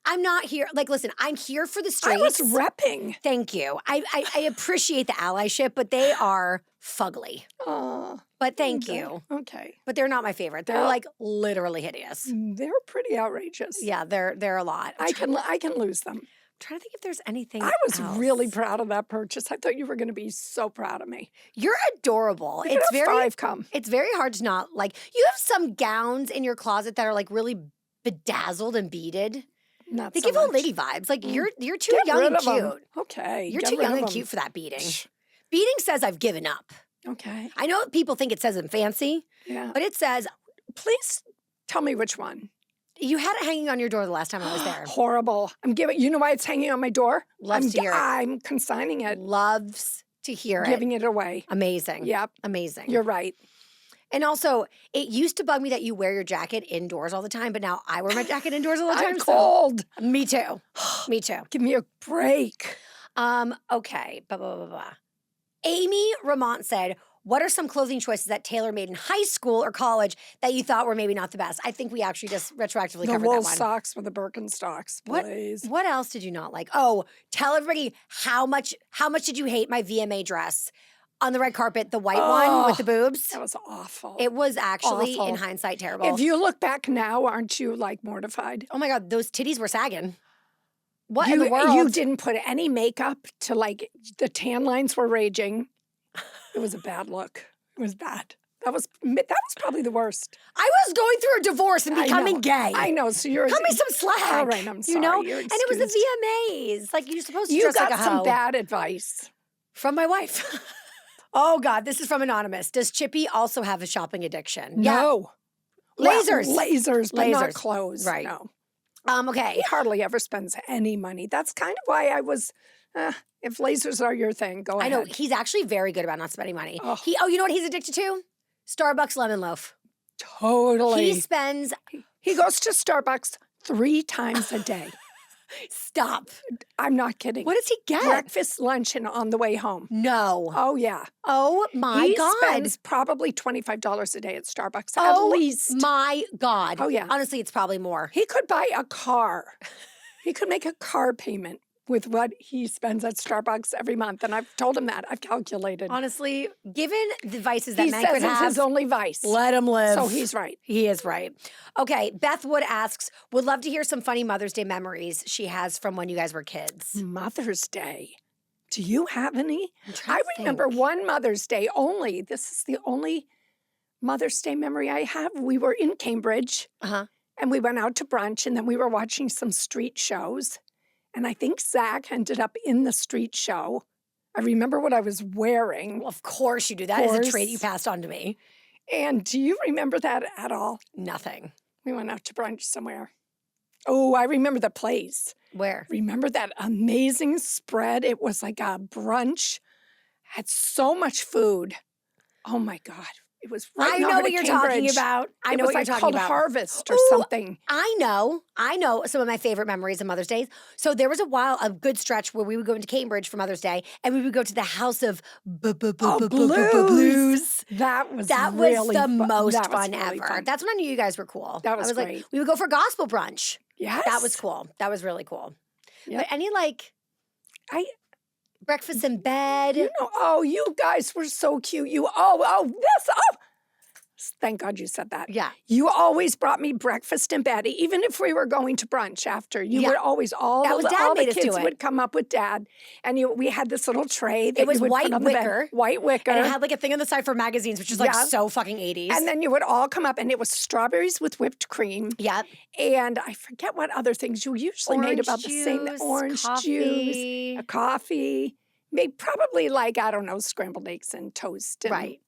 I'm not here. Like, listen, I'm here for the I was streets. repping. Thank you. I appreciate the allyship, but they are fugly. Oh, But thank you. Okay. But they're not my favorite. They're Well- like literally hideous. They're pretty outrageous. Yeah, they're a lot. I can lose them. I'm trying to think if there's anything. I was else. really proud of that purchase. I thought you were going to be so proud of me. You're adorable. Look at It's how very far I've come. it's very hard to not like. You have some gowns in your closet that are like really bedazzled and beaded. Not They so give old much. lady vibes. Like you're too Get young rid and of 'em. cute. Okay. You're get too rid young of and 'em. cute for that beading. Beading says I've given up. Okay. I know people think it says I'm fancy, Yeah. but it says Please tell me which one. you had it hanging on your door the last time I was there. Horrible. I'm giving. You know why it's hanging on my door? Loves to hear it. I'm consigning it, Loves to hear it. giving it away. Amazing. Yep. Amazing. You're right. And also, it used to bug me that you wear your jacket indoors all the time, but now I wear my jacket indoors all the time. I'm cold. Me too. Me too. Give me a break. Okay. Blah, blah, blah, blah. Amy Ramont said, what are some clothing choices that Taylor made in high school or college that you thought were maybe not the best? I think we actually just retroactively The covered wool that one. socks with the Birkenstocks, please. What else did you not like? Oh, tell everybody how much did you hate my VMA dress on the red carpet, the white one with the boobs? That was awful. It was actually, Awful. in hindsight, terrible. If you look back now, aren't you like mortified? Oh my God, those titties were sagging. What in You, the world? you didn't put any makeup to like the tan lines were raging. It was a bad look. It was bad. That was probably the worst. I was going through a divorce and I becoming know. gay. I know. So you're Cut me some slack. All right, I'm You know, sorry. You're and it was the excused. VMAs. Like you're supposed to You dress got like a some hoe. bad advice. From my wife. Oh God, this is from Anonymous. Does Chippy also have a shopping addiction? No. Lasers. Well, lasers, but not Lasers. clothes. Right. No. Okay. He hardly ever spends any money. That's kind of why I was, if lasers are your thing, go I ahead. know he's actually very good about not spending money. Oh. You know what he's addicted to? Starbucks lemon loaf. Totally. He spends He goes to Starbucks 3 times a day. Stop. I'm not kidding. What does he get? Breakfast, lunch, and on the way home. No. Oh, yeah. Oh my He God. spends probably $25 a day at Starbucks, Oh at least. my God. Oh, yeah. Honestly, it's probably more. He could buy a car. He could make a car payment with what he spends at Starbucks every month. And I've told him that. I've calculated. Honestly, given the vices that He men says could it's have, his only vice. let him live. So he's right. He is right. Okay, Beth Wood asks, would love to hear some funny Mother's Day memories she has from when you guys were kids. Mother's Day. Do you have any? I'm trying I to remember think. one Mother's Day only. This is the only Mother's Day memory I have. We were in Cambridge Uh-huh. and we went out to brunch and then we were watching some street shows. And I think Zach ended up in the street show. I remember what I was wearing. Well, of course you do. That is a trait you passed on to me. And do you remember that at all? Nothing. We went out to brunch somewhere. Oh, I remember the place. Where? Remember that amazing spread? It was like a brunch, had so much food. Oh my God. It was right I in know heart what of you're talking Cambridge. about. I It know was what like you're talking called about. Harvest or Ooh, something. I know some of my favorite memories of Mother's Day. So there was a good stretch where we would go into Cambridge for Mother's Day and we would go to the House of Blues. That was the really most that was fun really ever. fun. That's when I knew you guys were cool. That was I was great. like, we would go for gospel brunch. Yes. That was cool. That was really cool. Yep. But any like I breakfast in bed? You know, oh, you guys were so cute. Thank God you said that. Yeah. You always brought me breakfast in bed, even if we were going to brunch after. You Yeah. would always, That all was the Dad made us do kids it. would come up with Dad. And we had this little tray that It was you would white put on the bed. wicker. White wicker. And it had like a thing on the side for magazines, which is like Yeah. so fucking 80s. And then you would all come up, and it was strawberries with whipped cream. Yep. And I forget what other things you usually made about the same. Juice, Orange juice, coffee. a coffee, maybe probably like, I don't know, scrambled eggs and toast and Right.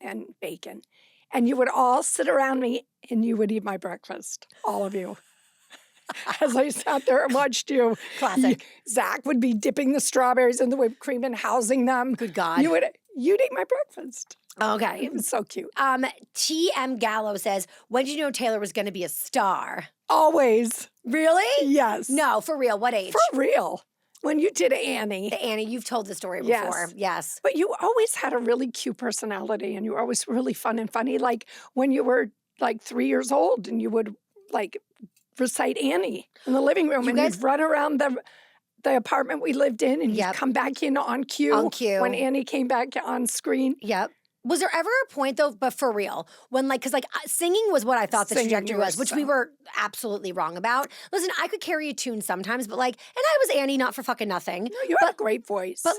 and bacon. And you would all sit around me and you would eat my breakfast, all of you. As I sat there and watched you. Classic. Zach would be dipping the strawberries in the whipped cream and housing them. Good God. You'd eat my breakfast. Okay. It was so cute. TM Gallo says, when did you know Taylor was going to be a star? Always. Really? Yes. No, for real. What age? For real. When you did Annie. Annie, you've told the story Yes. before. Yes. But you always had a really cute personality and you were always really fun and funny. Like when you were like 3 years old and you would like recite Annie in the living room and you'd run around the apartment we lived in and you'd come back in on cue. On cue. When Annie came back on screen. Yep. Was there ever a point though, but for real, when because singing was what I thought the Singing, trajectory you was, were which we were absolutely wrong about. Listen, I could carry a tune sometimes, but and I was Annie not for fucking nothing. No, you had a great voice. But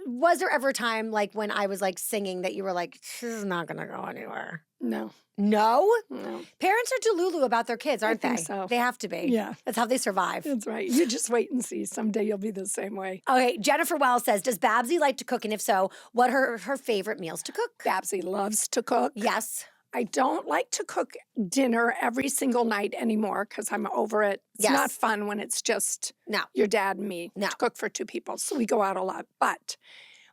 was there ever a time when I was singing that you were like, this is not gonna go anywhere? No. No? No. Parents are delulu about their kids, aren't think they? so. They have to be. Yeah. That's how they survive. That's right. You just wait and see. Someday you'll be the same way. Okay, Jennifer Wells says, does Babsy like to cook? And if so, what are her favorite meals to cook? Babsy loves to cook. Yes. I don't like to cook dinner every single night anymore because I'm over it. It's not fun when it's just your dad and me to cook for 2 people. So we go out a lot. But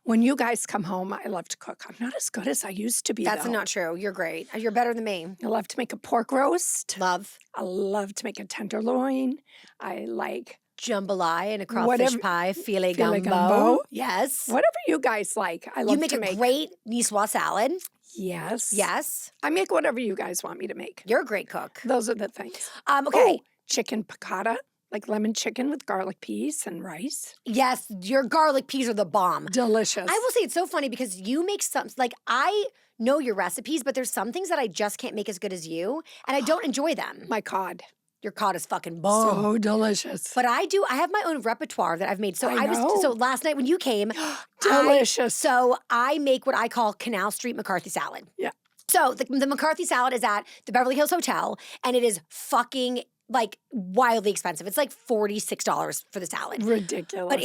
when you guys come home, I love to cook. I'm not as good as I used to be, That's though. not true. You're great. You're better than me. I love to make a pork roast. Love. I love to make a tenderloin. I like jambalaya and a crawfish pie, filet gumbo. gumbo. Yes. Whatever you guys like, I love You make to a great niçoise salad. Yes. Yes. I make whatever you guys want me to make. You're a great cook. Those are the things. Okay. Oh, chicken piccata, like lemon chicken with garlic peas and rice. Yes, your garlic peas are the bomb. Delicious. I will say it's so funny because you make some, I know your recipes, but there's some things that I just can't make as good as you, and I don't enjoy them. My cod. Your cod is fucking bomb. So delicious. But I have my own repertoire that I've made. So know. so last night when you came, delicious. I make what I call Canal Street McCarthy salad. Yeah. So the McCarthy salad is at the Beverly Hills Hotel, and it is fucking wildly expensive. It's $46 for the salad. Ridiculous. But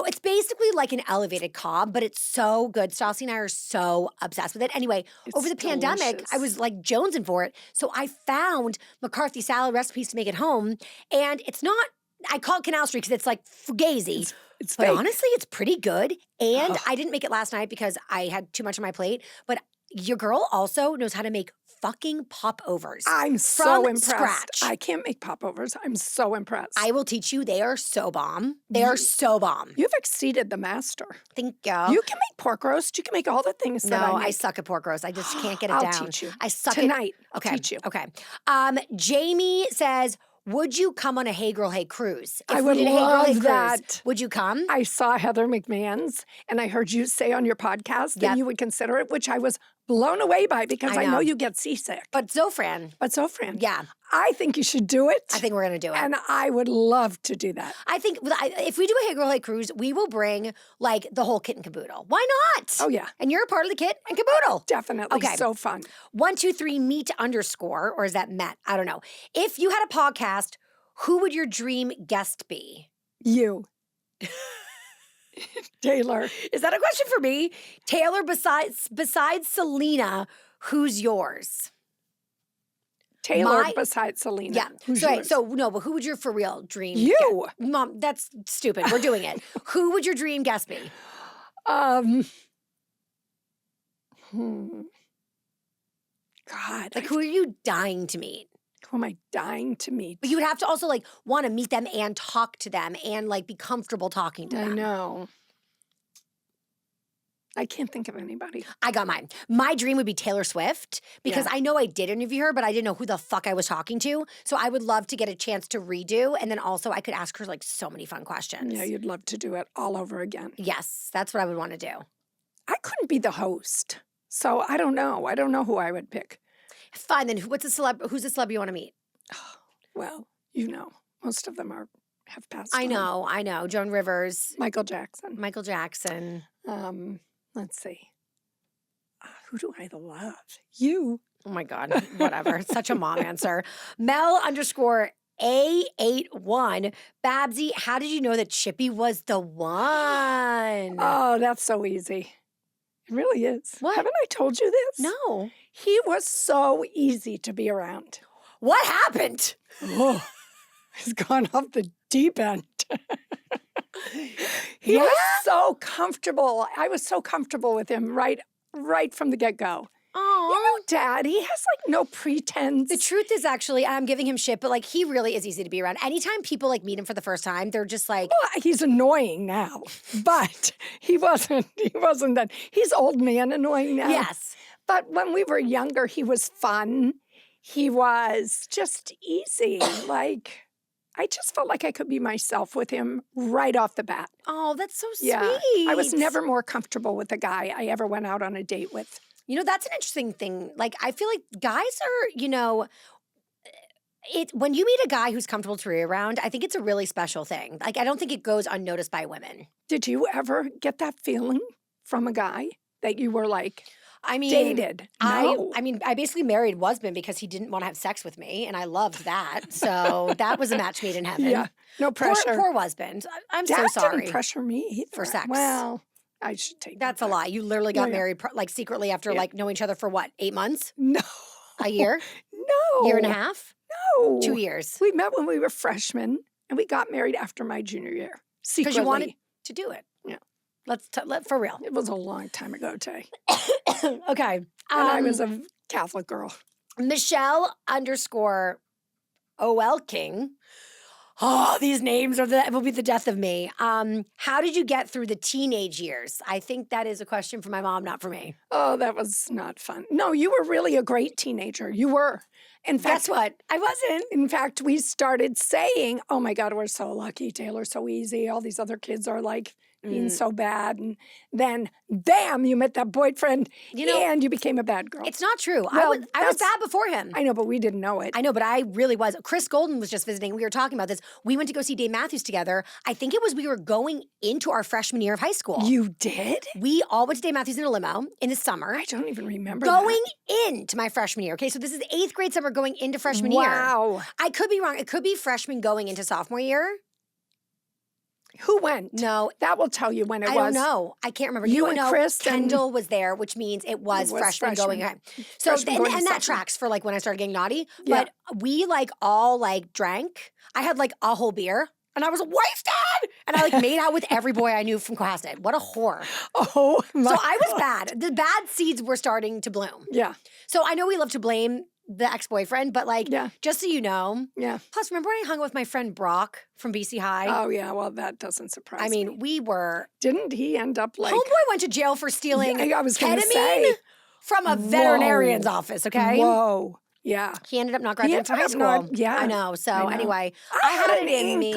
it's basically like an elevated Cobb, but it's so good. Stassi and I are so obsessed with it. Anyway, over the pandemic, I was jonesing for it. So I found McCarthy salad recipes to make at home. And it's not, I call it Canal Street because it's fugazi. But honestly, it's pretty good. And I didn't make it last night because I had too much on my plate. But your girl also knows how to make fucking popovers. I'm so from impressed. scratch. I can't make popovers. I'm so impressed. I will teach you. They are so bomb. They are so bomb. You've exceeded the master. Thank you. You can make pork roast. You can make all the things that I No, make. I suck at pork roast. I just can't get it I'll down. teach you. I suck Tonight. at Okay. I'll teach you. Okay. Jamie says, would you come on a Hey Girl, Hey Cruise? If I we would did a Hey Girl, love Hey Cruise, that. would you come? I saw Heather McMahon's, and I heard you say on your podcast that Yep. you would consider it, which I was blown away by because I I know know. you get seasick. But Zofran, But so, friend, yeah, I think you should do it. I think we're going to do it. And I would love to do that. I think if we do a Hey Girl, Hey Cruise, we will bring like the whole kit and caboodle. Why not? Oh, yeah. And you're a part of the kit and caboodle. Definitely. Okay. So fun. 123 meet underscore, or is that Met? I don't know. If you had a podcast, who would your dream guest be? You. Taylor. Is that a question for me? Taylor, besides Selena, who's yours? Taylor besides Selena. Yeah. Who's So, yours? no, but who would your for real dream? You. Mom, that's stupid. We're doing it. Who would your dream guest be? God. Like, who are you dying to meet? Who am I dying to meet? But you would have to also like want to meet them and talk to them and like be comfortable talking to I them. know. I can't think of anybody. I got mine. My dream would be Taylor Swift because Yeah. I know I did interview her, but I didn't know who the fuck I was talking to. So I would love to get a chance to redo. And then also I could ask her like so many fun questions. Yeah, you'd love to do it all over again. Yes, that's what I would want to do. I couldn't be the host. So I don't know. I don't know who I would pick. Fine, then who's the celeb you want to meet? Well, you know, most of them have passed I on. know. Joan Rivers, Michael Jackson. Michael Jackson. Let's see. Who do I love? You. Oh my God, whatever. Such a mom answer. Mel underscore A81. Babsy, how did you know that Chippy was the one? Oh, that's so easy. It really is. What? Haven't I told you this? No. He was so easy to be around. What happened? Oh, he's gone off the deep end. He Yeah? was so comfortable. I was so comfortable with him right from the get-go. Oh. You know, Dad, he has like no pretense. The truth is actually, I'm giving him shit, but like he really is easy to be around. Anytime people like meet him for the first time, they're just like, Well, he's annoying now, but he wasn't then. He's old man annoying now. yes. But when we were younger, he was fun. He was just easy. Like, I just felt like I could be myself with him right off the bat. Oh, that's so sweet. Yeah. I was never more comfortable with a guy I ever went out on a date with. You know, that's an interesting thing. Like, I feel like guys are, you know, when you meet a guy who's comfortable to be around, I think it's a really special thing. Like, I don't think it goes unnoticed by women. Did you ever get that feeling from a guy that you were like, I mean, dated? No. I mean, I basically married husband because he didn't want to have sex with me, and I loved that. So that was a match made in heaven. Yeah, no pressure. Poor husband. I'm Dad so sorry. didn't pressure me either. For sex. Well, I should take That's that a back. lie. You literally got Yeah. married like secretly after Yeah. like knowing each other for what, 8 months? No. A year? No. Year and a half? No. 2 years. We met when we were freshmen, and we got married after my junior year. Secretly. Because you wanted to do it. Yeah. Let for real. It was a long time ago, Tay. Okay. And I was a Catholic girl. Michelle underscore OL King. Oh, these names will be the death of me. How did you get through the teenage years? I think that is a question for my mom, not for me. Oh, that was not fun. No, you were really a great teenager. You were. In fact, Guess what? I wasn't. In fact, we started saying, oh my God, we're so lucky. Taylor's so easy. All these other kids are like being so bad. And then, bam, you met that boyfriend and you became a bad girl. It's not true. Well, I was bad before him. I know, but we didn't know it. I know, but I really was. Chris Golden was just visiting. We were talking about this. We went to go see Dave Matthews together. I think it was we were going into our freshman year of high school. You did? We all went to Dave Matthews in a limo in the summer. I don't even remember Going into my freshman year. Okay, so this is 8th grade summer going into freshman year. Wow. I could be wrong. It could be freshman going into sophomore year. Who went? No. That will tell you when it I was. don't know. I can't remember. You and know Chris and- Kendall was there, which means it was freshman going. Okay. So Freshman going to and that sophomore. tracks for like when I started getting naughty. Yeah. But we like all like drank. I had like a whole beer. And I was wasted. And I like made out with every boy I knew from class. What a whore. Oh, my So I was God. bad. The bad seeds were starting to bloom. Yeah, So I know we love to blame the ex-boyfriend, but like, Yeah. just so you know. yeah. Plus, remember when I hung out with my friend Brock from BC High? Oh, yeah, well, that doesn't surprise me. I mean, we were. Didn't he end up like... Homeboy went to jail for stealing Yeah, I was gonna ketamine say. from a veterinarian's Whoa. office, okay? Whoa, yeah. He ended up not He graduating from high ended up school. not- yeah, I know. So I know. anyway, I had it an in me.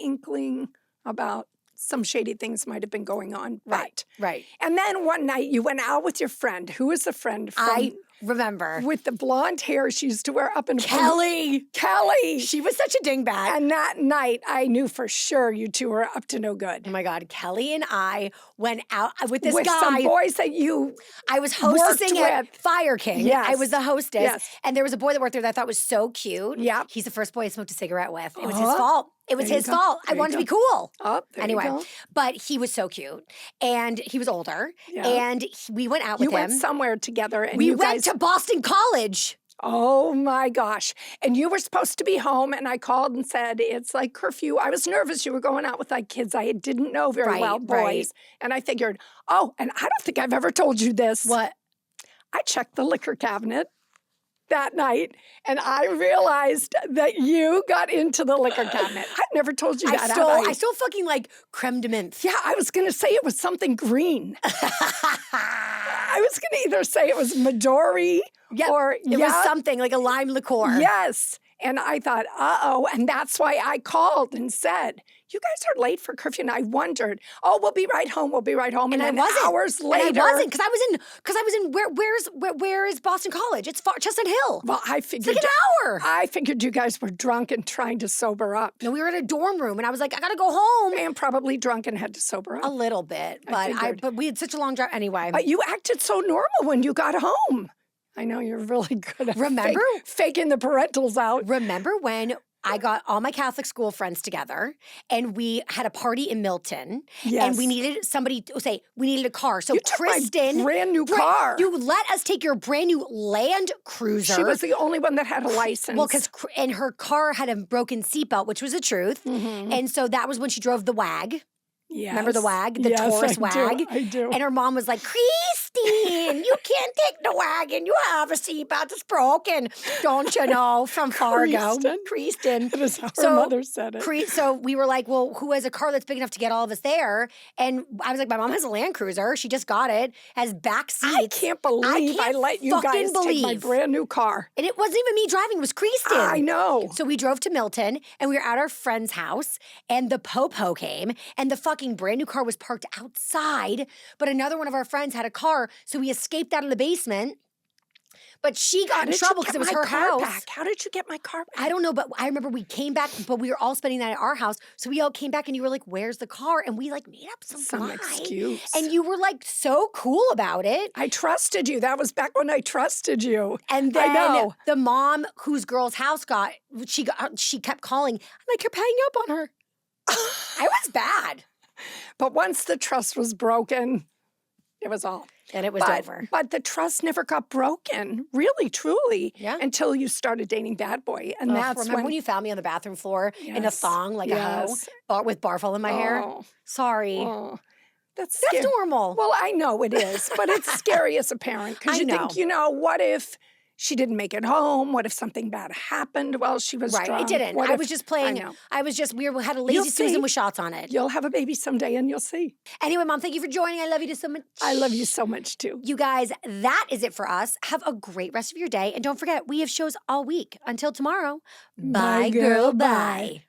inkling about some shady things might have been going on. Right, But, right. and then one night you went out with your friend. Who was the friend from... I remember. with the blonde hair she used to wear up in... Kelly. Kelly. She was such a dingbat. And that night, I knew for sure you two were up to no good. Oh my God, Kelly and I went out with this with guy. some boys that you... I was hostessing worked at Fire King. Yes. I was the hostess. Yes. And there was a boy that worked there that I thought was so cute. Yeah. He's the first boy I smoked a cigarette with. It was his Oh, fault. It was there you his go. fault. I There you wanted to be go. cool. Oh, there Anyway, you go. but he was so cute. And he was older. Yeah. And we went out with You him. went somewhere together and We you went guys... to Boston College. Oh my gosh. And you were supposed to be home and I called and said, it's like curfew. I was nervous you were going out with like kids I didn't know very Right, well, boys. right. And I figured, oh, and I don't think I've ever told you this. What? I checked the liquor cabinet that night and I realized that you got into the liquor cabinet. I'd never told you that. had I stole fucking like creme de menthe. Yeah, I was going to say it was something green. I was going to either say it was Midori Yep, or it was something like a lime liqueur. Yes. And I thought, uh-oh. And that's why I called and said, you guys are late for curfew. And I wondered, oh, we'll be right home. We'll be right home. And I then wasn't. hours later. And I wasn't because I was in where is Boston College? It's Chestnut Hill. Well, I It's figured. like an hour. I figured you guys were drunk and trying to sober up. No, we were in a dorm room, and I was like, I gotta go home. And probably drunk and had to sober A up. little bit, figured. but we had such a long drive anyway. But you acted so normal when you got home. I know you're really good at Remember? faking the parentals out. Remember when I got all my Catholic school friends together and we had a party in Milton Yes. and we needed somebody to say we needed a car. So You took my Kristen, brand new car. you let us take your brand new Land Cruiser. She was the only one that had a license. Well, and her car had a broken seatbelt, which was the truth. Mhm. And so that was when she drove the WAG. Yes. Remember the WAG, the Yes, Taurus I WAG? do. I do. And her mom was like, Christine, you can't take the wagon. You have a seatbelt that's broken. Don't you know? From Fargo. Kristen. That is how her So, mother said it. So we were like, well, who has a car that's big enough to get all of us there? And I was like, my mom has a Land Cruiser. She just got it. Has back seats. I can't believe I can't let you fucking guys take my believe. brand new car. And it wasn't even me driving. It was Kristen. I know. So we drove to Milton and we were at our friend's house and the Popo came and the fucking brand new car was parked outside, but another one of our friends had a car, so we escaped out of the basement. But she got in trouble because it was her house. Back? How did you get my car back? I don't know, but I remember we came back, but we were all spending that at our house. So we all came back and you were like, where's the car? And we like made up some lie. excuse. And you were like so cool about it. I trusted you. That was back when I trusted you. And I then know. the mom whose girl's house she kept calling. I'm like, you're paying up on her. I was bad. But once the trust was broken, it was all. And it was over. But the trust never got broken, really, truly, Yeah. until you started dating Bad Boy. And Ugh, that's remember when you found me on the bathroom floor in a Yes. thong like a Yes. hoe with barf all in my hair? Oh, Sorry. oh. That's That's scary. normal. Well, I know it is, but it's scary as a parent because I you know. think, what if she didn't make it home? What if something bad happened while she was Right, drunk? it didn't. What I if- was just playing. know. We had a lazy You'll Susan see. with shots on it. You'll have a baby someday and you'll see. Anyway, Mom, thank you for joining. I love you so much. I love you so much too. You guys, that is it for us. Have a great rest of your day. And don't forget, we have shows all week. Until tomorrow. Bye, girl, bye.